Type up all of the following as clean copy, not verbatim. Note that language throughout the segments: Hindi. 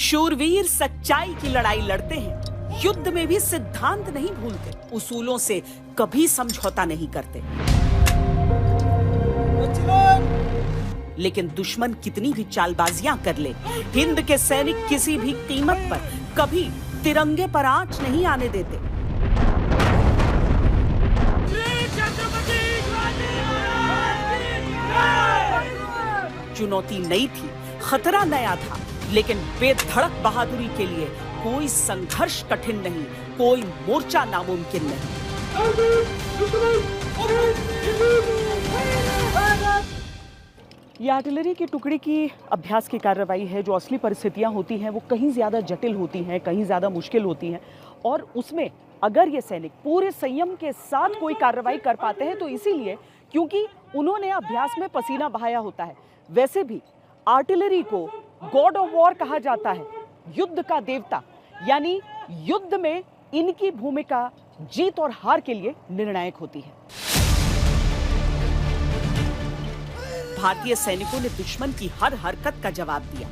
शूरवीर सच्चाई की लड़ाई लड़ते हैं, युद्ध में भी सिद्धांत नहीं भूलते, उसूलों से कभी समझौता नहीं करते। लेकिन दुश्मन कितनी भी चालबाजियां कर ले, हिंद के सैनिक किसी भी कीमत पर कभी तिरंगे पर आंच नहीं आने देते। चुनौती नई थी, खतरा नया था, लेकिन बेधड़क बहादुरी के लिए कोई संघर्ष कठिन नहीं, कोई मोर्चा नामुमकिन नहीं। ये आर्टिलरी की टुकड़ी की अभ्यास की कार्रवाई है। जो असली परिस्थितियां होती हैं वो कहीं ज्यादा जटिल होती हैं, कहीं ज्यादा मुश्किल होती हैं, और उसमें अगर ये सैनिक पूरे संयम के साथ कोई कार्रवाई कर पाते हैं तो इसीलिए क्योंकि उन्होंने अभ्यास में पसीना बहाया होता है। वैसे भी आर्टिलरी को गॉड ऑफ वॉर कहा जाता है, युद्ध का देवता, यानी युद्ध में इनकी भूमिका जीत और हार के लिए निर्णायक होती है। भारतीय सैनिकों ने दुश्मन की हर हरकत का जवाब दिया,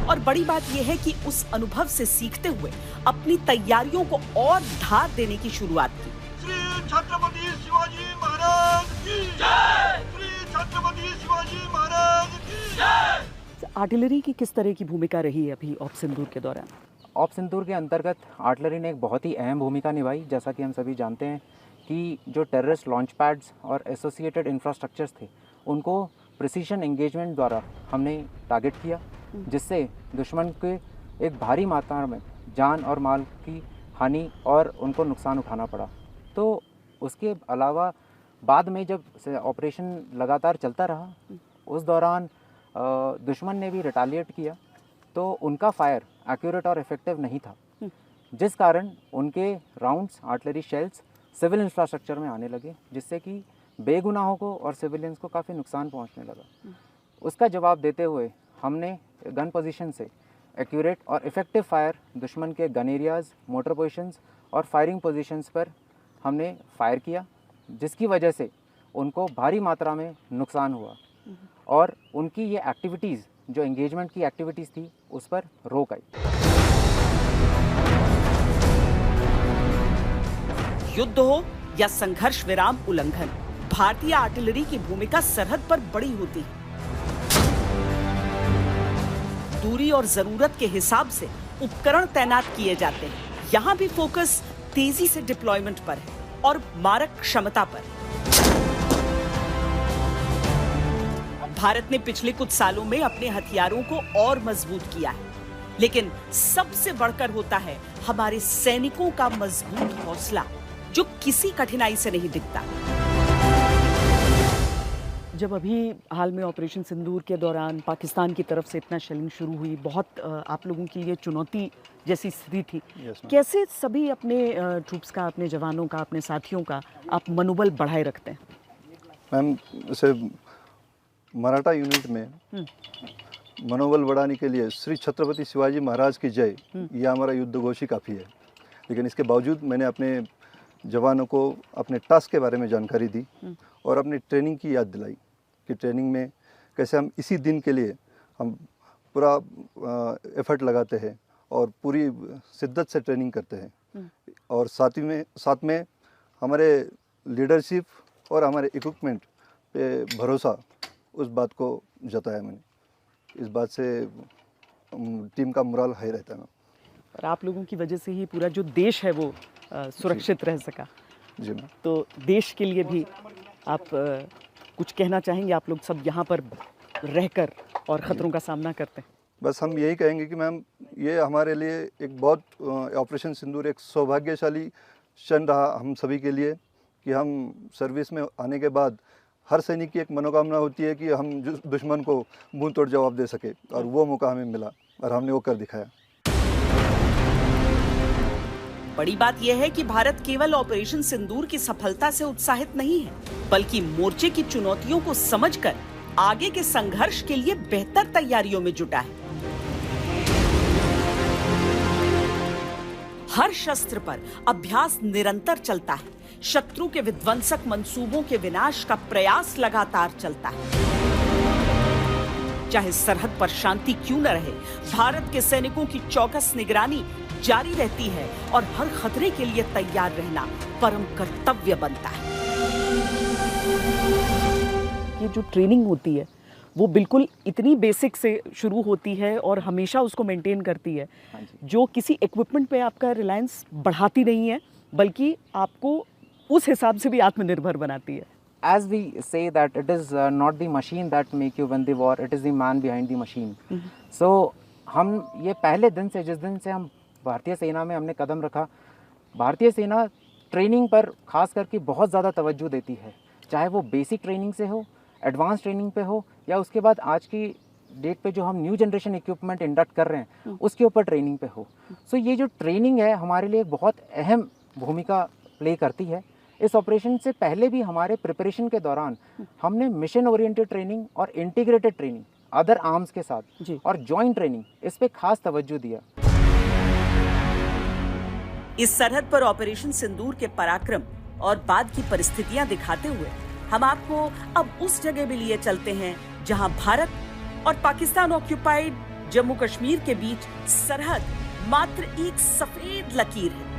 और बड़ी बात यह है कि उस अनुभव से सीखते हुए अपनी तैयारियों को और धार देने की शुरुआत की। श्री छत्रपति शिवाजी महाराज की जय! श्री छत्रपति शिवाजी महाराज की जय! आर्टिलरी की किस तरह की भूमिका रही है अभी ऑप सिंदूर के दौरान? ऑप सिंदूर के अंतर्गत आर्टिलरी ने एक बहुत ही अहम भूमिका निभाई। जैसा कि हम सभी जानते हैं कि जो टेररिस्ट लॉन्च पैड्स और एसोसिएटेड इंफ्रास्ट्रक्चर्स थे, उनको प्रिसीशन एंगेजमेंट द्वारा हमने टारगेट किया, जिससे दुश्मन के एक भारी मात्रा में जान और माल की हानि और उनको नुकसान उठाना पड़ा। तो उसके अलावा बाद में जब ऑपरेशन लगातार चलता रहा, उस दौरान दुश्मन ने भी रिटालिएट किया, तो उनका फायर एक्यूरेट और इफेक्टिव नहीं था, जिस कारण उनके rounds, artillery shells civil infrastructure में आने लगे, जिससे कि बेगुनाहों को और सिविलियंस को काफ़ी नुकसान पहुंचने लगा। उसका जवाब देते हुए हमने गन पोजीशन से एक्यूरेट और इफेक्टिव फायर दुश्मन के गन एरियाज़, मोटर पोजीशंस और फायरिंग पोजीशंस पर हमने फायर किया, जिसकी वजह से उनको भारी मात्रा में नुकसान हुआ और उनकी ये एक्टिविटीज़, जो एंगेजमेंट की एक्टिविटीज़ थी, उस पर रोक आई। युद्ध हो या संघर्ष विराम उल्लंघन, भारतीय आर्टिलरी की भूमिका सरहद पर बड़ी होती है। दूरी और जरूरत के हिसाब से उपकरण तैनात किए जाते हैं। यहाँ भी फोकस तेजी से डिप्लॉयमेंट पर है और मारक क्षमता पर। भारत ने पिछले कुछ सालों में अपने हथियारों को और मजबूत किया है, लेकिन सबसे बढ़कर होता है हमारे सैनिकों का मजबूत हौसला, जो किसी कठिनाई से नहीं दिखता। जब अभी हाल में ऑपरेशन सिंदूर के दौरान पाकिस्तान की तरफ से इतना शेलिंग शुरू हुई, बहुत आप लोगों के लिए चुनौती जैसी स्थिति थी। कैसे सभी अपने ट्रूप्स का, अपने जवानों का, अपने साथियों का आप मनोबल बढ़ाए रखते हैं? मैम, जैसे मराठा यूनिट में मनोबल बढ़ाने के लिए श्री छत्रपति शिवाजी महाराज की जय, यह हमारा युद्ध घोष ही काफ़ी है। लेकिन इसके बावजूद मैंने अपने जवानों को अपने टास्क के बारे में जानकारी दी और अपनी ट्रेनिंग की याद दिलाई कि ट्रेनिंग में कैसे हम इसी दिन के लिए हम पूरा एफर्ट लगाते हैं और पूरी शिद्दत से ट्रेनिंग करते हैं। और साथ में हमारे लीडरशिप और हमारे इक्विपमेंट पे भरोसा, उस बात को जताया मैंने। इस बात से टीम का मोरल हाई रहता है। और आप लोगों की वजह से ही पूरा जो देश है वो सुरक्षित रह सका। जी मैम। तो देश के लिए भी आप कुछ कहना चाहेंगे? आप लोग सब यहाँ पर रहकर और ख़तरों का सामना करते हैं। बस हम यही कहेंगे कि मैम, ये हमारे लिए एक बहुत ऑपरेशन सिंदूर एक सौभाग्यशाली क्षण रहा हम सभी के लिए कि हम सर्विस में आने के बाद हर सैनिक की एक मनोकामना होती है कि हम दुश्मन को मुंह तोड़ जवाब दे सके, और वो मौका हमें मिला और हमने वो कर दिखाया। बड़ी बात यह है कि भारत केवल ऑपरेशन सिंदूर की सफलता से उत्साहित नहीं है, बल्कि मोर्चे की चुनौतियों को समझकर आगे के संघर्ष के लिए बेहतर तैयारियों में जुटा है। हर शस्त्र पर अभ्यास निरंतर चलता है, शत्रु के विध्वंसक मंसूबों के विनाश का प्रयास लगातार चलता है। चाहे सरहद पर शांति क्यों न रहे, भारत के सैनिकों की चौकस निगरानी जारी रहती है और हर खतरे के लिए तैयार रहना परम कर्तव्य बनता है। ये जो ट्रेनिंग होती है वो बिल्कुल इतनी बेसिक से शुरू होती है और हमेशा उसको मेंटेन करती है, जो किसी इक्विपमेंट पे आपका रिलायंस बढ़ाती नहीं है, बल्कि आपको उस हिसाब से भी आत्मनिर्भर बनाती है। As we say that it is not the machine that make you win the war, it is the man behind the machine. So हम ये पहले दिन से, जिस दिन से हम भारतीय सेना में हमने कदम रखा, भारतीय सेना ट्रेनिंग पर खास करके बहुत ज़्यादा तवज्जो देती है, चाहे वो बेसिक ट्रेनिंग से हो, एडवांस ट्रेनिंग पे हो, या उसके बाद आज की डेट पे जो हम न्यू जनरेशन इक्विपमेंट इंडक्ट कर रहे हैं उसके ऊपर ट्रेनिंग पे हो। सो ये जो ट्रेनिंग है हमारे लिए बहुत अहम भूमिका प्ले करती है। इस ऑपरेशन से पहले भी हमारे प्रिपरेशन के दौरान हमने मिशन ओरिएंटेड ट्रेनिंग और इंटीग्रेटेड ट्रेनिंग अदर आर्म्स के साथ और जॉइंट ट्रेनिंग, इस पे खास तवज्जो दिया। इस सरहद पर ऑपरेशन सिंदूर के पराक्रम और बाद की परिस्थितियां दिखाते हुए हम आपको अब उस जगह भी लिए चलते हैं जहां भारत और पाकिस्तान ऑक्यूपाइड जम्मू कश्मीर के बीच सरहद मात्र एक सफेद लकीर है,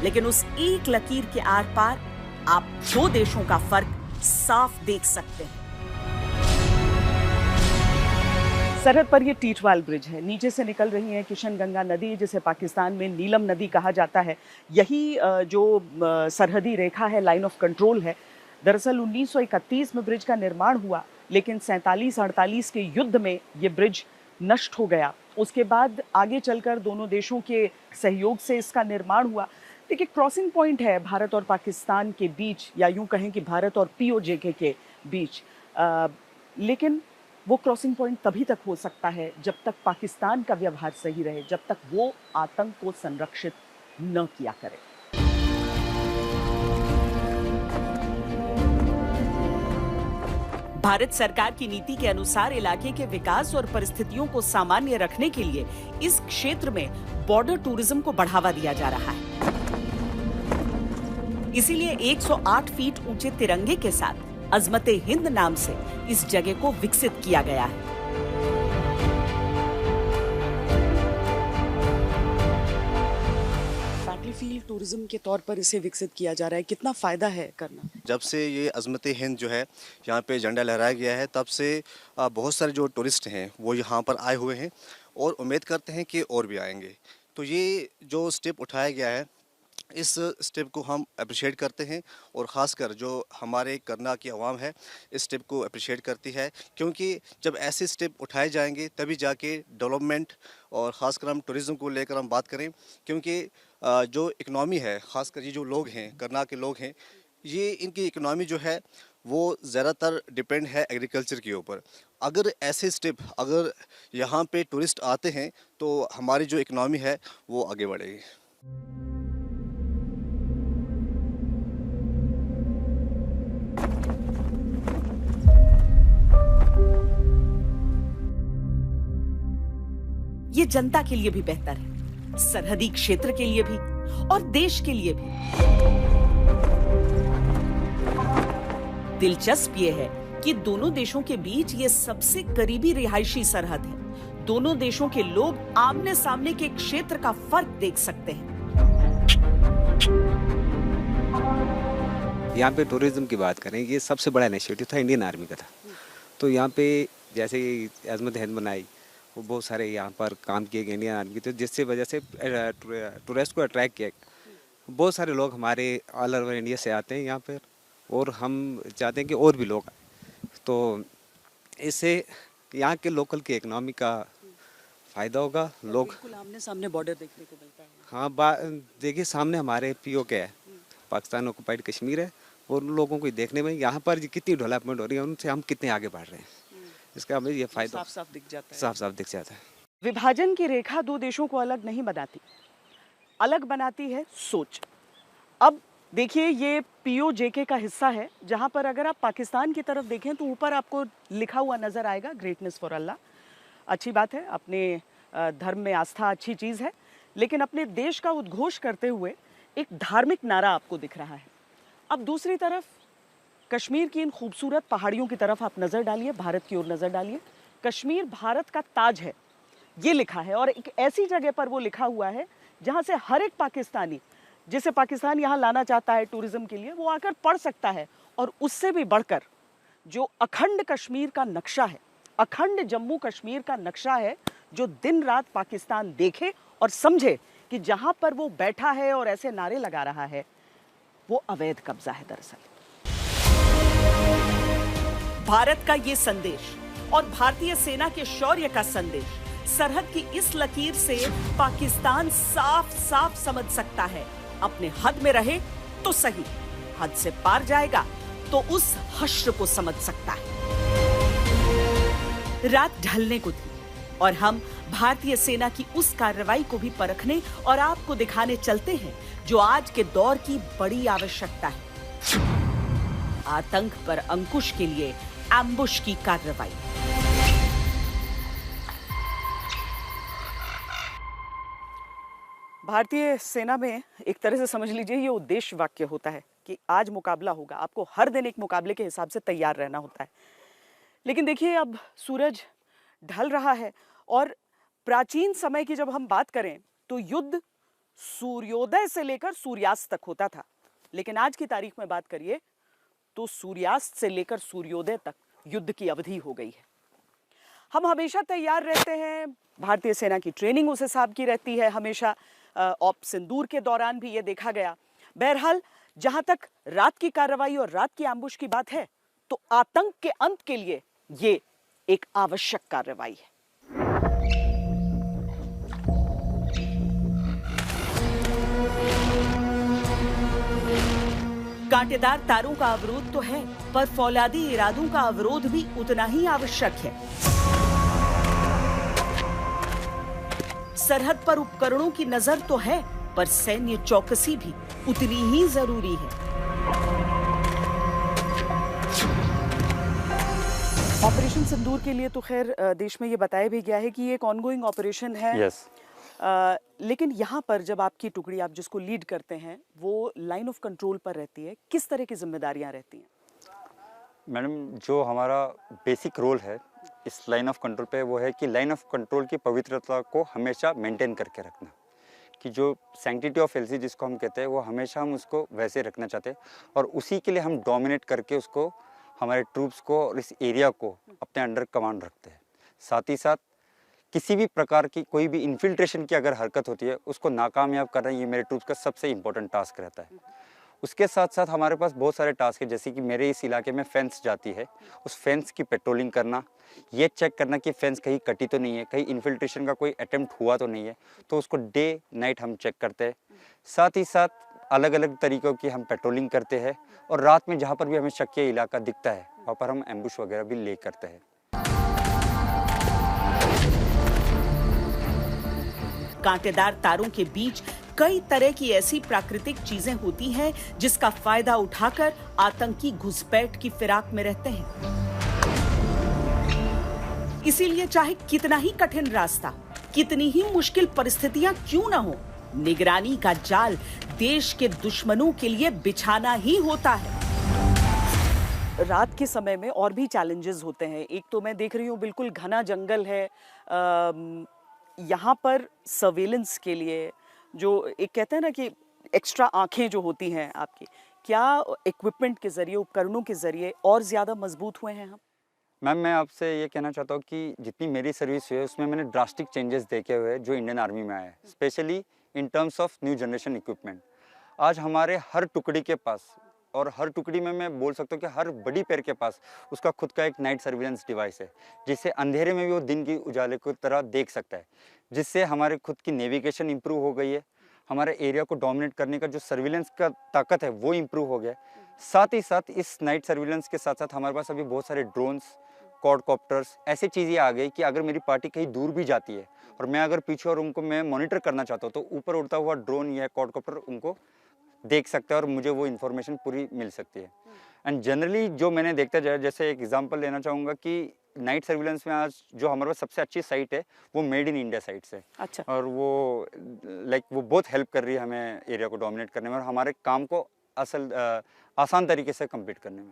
लेकिन उस एक लकीर के आर पार आप दो देशों का फर्क साफ देख सकते हैं। सरहद पर ये टीटवाल ब्रिज है, नीचे से निकल रही है किशनगंगा नदी, जिसे पाकिस्तान में नीलम नदी कहा जाता है। यही जो सरहदी रेखा है, लाइन ऑफ कंट्रोल है। दरअसल 1931 में ब्रिज का निर्माण हुआ, लेकिन 47-48 के युद्ध में ये ब्रिज नष्ट हो गया। उसके बाद आगे चलकर दोनों देशों के सहयोग से इसका निर्माण हुआ। देखिए, क्रॉसिंग पॉइंट है भारत और पाकिस्तान के बीच, या यूं कहें कि भारत और POJK के बीच, लेकिन वो क्रॉसिंग पॉइंट तभी तक हो सकता है जब तक पाकिस्तान का व्यवहार सही रहे, जब तक वो आतंक को संरक्षित न किया करे। भारत सरकार की नीति के अनुसार इलाके के विकास और परिस्थितियों को सामान्य रखने के लिए इस क्षेत्र में बॉर्डर टूरिज्म को बढ़ावा दिया जा रहा है। इसीलिए 108 फीट ऊंचे तिरंगे के साथ अजमते हिंद नाम से इस जगह को विकसित किया गया है। बैटलफील्ड टूरिज्म के तौर पर इसे विकसित किया जा रहा है, कितना फायदा है करना? जब से ये अजमते हिंद जो है यहाँ पे झंडा लहराया गया है, तब से बहुत सारे जो टूरिस्ट हैं वो यहाँ पर आए हुए हैं और उम्मीद करते हैं कि और भी आएंगे। तो ये जो स्टेप उठाया गया है, इस स्टेप को हम अप्रिशिएट करते हैं और ख़ासकर जो हमारे करना की आवाम है इस स्टेप को अप्रिशिएट करती है, क्योंकि जब ऐसे स्टेप उठाए जाएंगे तभी जाके डेवलपमेंट और ख़ासकर हम टूरिज़्म को लेकर हम बात करें, क्योंकि जो इकनॉमी है, ख़ासकर ये जो लोग हैं, करना के लोग हैं, ये इनकी इकनॉमी जो है वो ज़्यादातर डिपेंड है एग्रीकल्चर के ऊपर। अगर ऐसे स्टेप अगर यहाँ पे टूरिस्ट आते हैं तो हमारी जो इकनॉमी है वो आगे बढ़ेगी। ये जनता के लिए भी बेहतर है, सरहदी क्षेत्र के लिए भी और देश के लिए भी। दिलचस्प ये है कि दोनों देशों के बीच ये सबसे करीबी रिहायशी सरहद है। दोनों देशों के लोग आमने सामने के क्षेत्र का फर्क देख सकते हैं। यहाँ पे टूरिज्म की बात करें, ये सबसे बड़ा इनिशिएटिव था इंडियन आर्मी का था। तो यहाँ पे जैसे अजमत हिंद बनाई, वो बहुत सारे यहाँ पर काम किए गए इंडियन आर्मी के, तो जिससे वजह से टूरिस्ट को अट्रैक्ट किया। बहुत सारे लोग हमारे ऑल ओवर इंडिया से आते हैं यहाँ पर, और हम चाहते हैं कि और भी लोग आए। तो इससे यहाँ के लोकल की इकनॉमी का फ़ायदा होगा। लोग आमने सामने बॉर्डर देखने को मिलता है। हाँ, देखिए सामने हमारे POK है, पाकिस्तान ऑक्युपाइड कश्मीर है, और उन लोगों को देखने में यहाँ पर कितनी डेवलपमेंट हो रही है, उनसे हम कितने आगे बढ़ रहे हैं, इसका हमें ये फायदा साफ साफ दिख जाता है। साफ साफ दिख जाता है। विभाजन की रेखा दो देशों को अलग नहीं बनाती, अलग बनाती है सोच। अब देखिए, ये POJK का हिस्सा है, जहां पर अगर आप पाकिस्तान की तरफ देखें तो ऊपर आपको लिखा हुआ नजर आएगा ग्रेटनेस फॉर अल्लाह। अच्छी बात है, अपने धर्म में आस्था अच्छी चीज़ है, लेकिन अपने देश का उद्घोष करते हुए एक धार्मिक नारा आपको दिख रहा है। अब दूसरी तरफ कश्मीर की इन खूबसूरत पहाड़ियों की तरफ आप नज़र डालिए, भारत की ओर नज़र डालिए। कश्मीर भारत का ताज है, ये लिखा है, और एक ऐसी जगह पर वो लिखा हुआ है जहाँ से हर एक पाकिस्तानी, जिसे पाकिस्तान यहाँ लाना चाहता है टूरिज्म के लिए, वो आकर पढ़ सकता है। और उससे भी बढ़कर जो अखंड कश्मीर का नक्शा है, अखंड जम्मू कश्मीर का नक्शा है, जो दिन रात पाकिस्तान देखे और समझे कि जहाँ पर वो बैठा है और ऐसे नारे लगा रहा है, वो अवैध कब्जा है दरअसल। भारत का ये संदेश और भारतीय सेना के शौर्य का संदेश सरहद की इस लकीर से पाकिस्तान साफ साफ समझ सकता है, अपने हद में रहे तो सही, हद से पार जाएगा तो उस हश्र को समझ सकता है। रात ढलने को थी और हम भारतीय सेना की उस कार्रवाई को भी परखने और आपको दिखाने चलते हैं जो आज के दौर की बड़ी आवश्यकता है, आतंक पर अंकुश के लिए एम्बुश की कार्रवाई। भारतीय सेना में एक तरह से समझ लीजिए ये उद्देश्य वाक्य होता है कि आज मुकाबला होगा, आपको हर दिन एक मुकाबले के हिसाब से तैयार रहना होता है। लेकिन देखिए अब सूरज ढल रहा है और प्राचीन समय की जब हम बात करें तो युद्ध सूर्योदय से लेकर सूर्यास्त तक होता था, लेकिन आज की तारीख में बात करिए तो सूर्यास्त से लेकर सूर्योदय तक युद्ध की अवधि हो गई है। हम हमेशा तैयार रहते हैं, भारतीय सेना की ट्रेनिंग उस हिसाब की रहती है, हमेशा ऑप सिंदूर के दौरान भी ये देखा गया। बहरहाल जहां तक रात की कार्रवाई और रात की एम्बुश की बात है तो आतंक के अंत के लिए ये एक आवश्यक कार्रवाई है। कांटेदार तारों का अवरोध तो है, पर फौलादी इरादों का अवरोध भी उतना ही आवश्यक है। सरहद पर उपकरणों की नजर तो है, पर सैन्य चौकसी भी उतनी ही जरूरी है। ऑपरेशन सिंदूर के लिए तो खैर देश में ये बताया भी गया है कि ये एक ऑनगोइंग ऑपरेशन है। यस। लेकिन यहाँ पर जब आपकी टुकड़ी, आप जिसको लीड करते हैं, वो लाइन ऑफ कंट्रोल पर रहती है, किस तरह की जिम्मेदारियां रहती हैं? मैडम, जो हमारा बेसिक रोल है इस लाइन ऑफ कंट्रोल पे वो है कि लाइन ऑफ कंट्रोल की पवित्रता को हमेशा मेंटेन करके रखना, कि जो सैंक्टिटी ऑफ एलसी जिसको हम कहते हैं वो हमेशा हम उसको वैसे रखना चाहते हैं और उसी के लिए हम डोमिनेट करके उसको, हमारे ट्रूप्स को और इस एरिया को अपने अंडर कमांड रखते हैं। साथ ही साथ किसी भी प्रकार की कोई भी इन्फिल्ट्रेशन की अगर हरकत होती है उसको नाकामयाब करना, ये मेरे ट्रूप्स का सबसे इम्पोर्टेंट टास्क रहता है। उसके साथ साथ हमारे पास बहुत सारे टास्क है, जैसे कि मेरे इस इलाके में फेंस जाती है, उस फेंस की पेट्रोलिंग करना, ये चेक करना कि फेंस कहीं कटी तो नहीं है, कहीं इन्फिल्ट्रेशन का कोई अटेम्प्ट हुआ तो नहीं है, तो उसको डे नाइट हम चेक करते हैं। साथ ही साथ अलग अलग तरीक़ों की हम पेट्रोलिंग करते हैं और रात में जहाँ पर भी हमें शक्य इलाका दिखता है वहाँ पर हम एम्बुश वगैरह भी ले करते हैं। कांटेदार तारों के बीच कई तरह की ऐसी प्राकृतिक चीजें होती हैं जिसका फायदा उठाकर आतंकी घुसपैठ की फिराक में रहते हैं। इसीलिए चाहे कितना ही कठिन रास्ता, कितनी ही मुश्किल परिस्थितियां क्यों ना हो, निगरानी का जाल देश के दुश्मनों के लिए बिछाना ही होता है। रात के समय में और भी चैलेंजेस होते हैं। एक तो मैं देख रही हूँ बिल्कुल घना जंगल है, यहाँ पर सर्वेलेंस के लिए जो एक कहते हैं ना कि एक्स्ट्रा आंखें जो होती हैं आपकी, क्या इक्विपमेंट के जरिए, उपकरणों के जरिए और ज़्यादा मजबूत हुए हैं हम? मैम, मैं आपसे ये कहना चाहता हूँ कि जितनी मेरी सर्विस हुई है उसमें मैंने ड्रास्टिक चेंजेस देखे हुए हैं जो इंडियन आर्मी में आए हैं, specially in terms of new generation equipment. आज हमारे हर टुकड़ी के पास, और हर टुकड़ी में मैं बोल सकता हूँ कि हर बड़ी पैर के पास उसका खुद का एक नाइट सर्विलेंस डिवाइस है, जिससे अंधेरे में भी वो दिन की उजाले की तरह देख सकता है, जिससे हमारे खुद की नेविगेशन इंप्रूव हो गई है, हमारे एरिया को डोमिनेट करने का जो सर्विलेंस का ताकत है वो इंप्रूव हो गया है। साथ ही साथ इस नाइट सर्विलेंस के साथ साथ हमारे पास अभी बहुत सारे ड्रोन्स, क्वाडकॉप्टर्स, ऐसी चीज़ें आ गई कि अगर मेरी पार्टी कहीं दूर भी जाती है और मैं अगर पीछे और उनको मैं मॉनिटर करना चाहता हूँ तो ऊपर उड़ता हुआ ड्रोन या क्वाडकॉप्टर उनको देख सकता है और मुझे वो इन्फॉर्मेशन पूरी मिल सकती है। एंड जनरली जो मैंने देखता जाए, जैसे एक एग्जांपल लेना चाहूँगा कि नाइट सर्विलेंस में आज जो हमारे पास सबसे अच्छी साइट है वो मेड इन इंडिया साइट से। अच्छा। और वो वो बहुत हेल्प कर रही है हमें एरिया को डोमिनेट करने में और हमारे काम को आसान तरीके से कम्पीट करने में।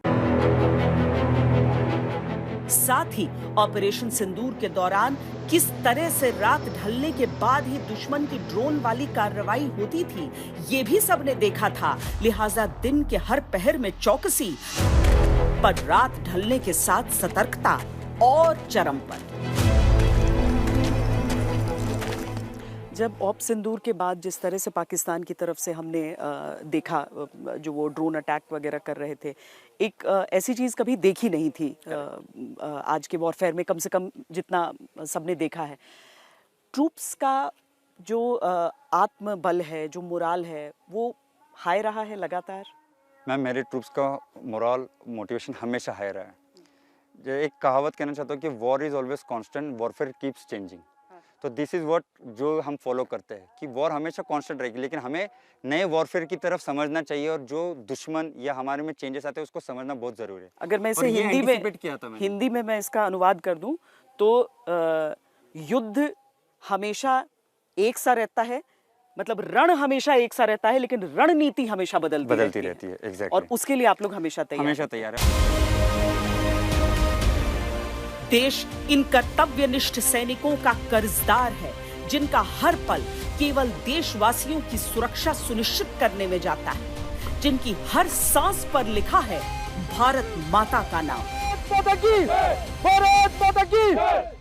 साथ ही ऑपरेशन सिंदूर के दौरान किस तरह से रात ढलने के बाद ही दुश्मन की ड्रोन वाली कार्रवाई होती थी, ये भी सबने देखा था। लिहाजा दिन के हर पहर में चौकसी, पर रात ढलने के साथ सतर्कता और चरम पर। जब ऑप सिंदूर के बाद जिस तरह से पाकिस्तान की तरफ से हमने देखा जो वो ड्रोन अटैक वगैरह कर रहे थे, एक ऐसी चीज़ कभी देखी नहीं थी आज के वॉरफेयर में, कम से कम जितना सबने देखा है। ट्रूप्स का जो आत्मबल है, जो मोराल है, वो हाई रहा है लगातार। मैम, मेरे ट्रूप्स का मोरल मोटिवेशन हमेशा हाई रहा है। जो एक कहावत कहना चाहता हूँ कि war is always constant, warfare keeps changing. तो दिस इज़ व्हाट जो हम फॉलो करते हैं कि वॉर हमेशा कांस्टेंट रहेगी, लेकिन हमें नए वॉरफेयर की तरफ समझना चाहिए और जो दुश्मन या हमारे में चेंजेस आते हैं उसको समझना बहुत ज़रूरी है। अगर मैं इसे हिंदी में मैं इसका अनुवाद कर दूं तो युद्ध हमेशा एक सा रहता है, मतलब रण हमेशा एक सा रहता है, लेकिन रणनीति हमेशा बदलती रहती है। एग्जैक्टली। और उसके लिए आप लोग हमेशा तैयार है। देश इन कर्तव्यनिष्ठ सैनिकों का कर्जदार है, जिनका हर पल केवल देशवासियों की सुरक्षा सुनिश्चित करने में जाता है, जिनकी हर सांस पर लिखा है भारत माता का नाम। भारत माता की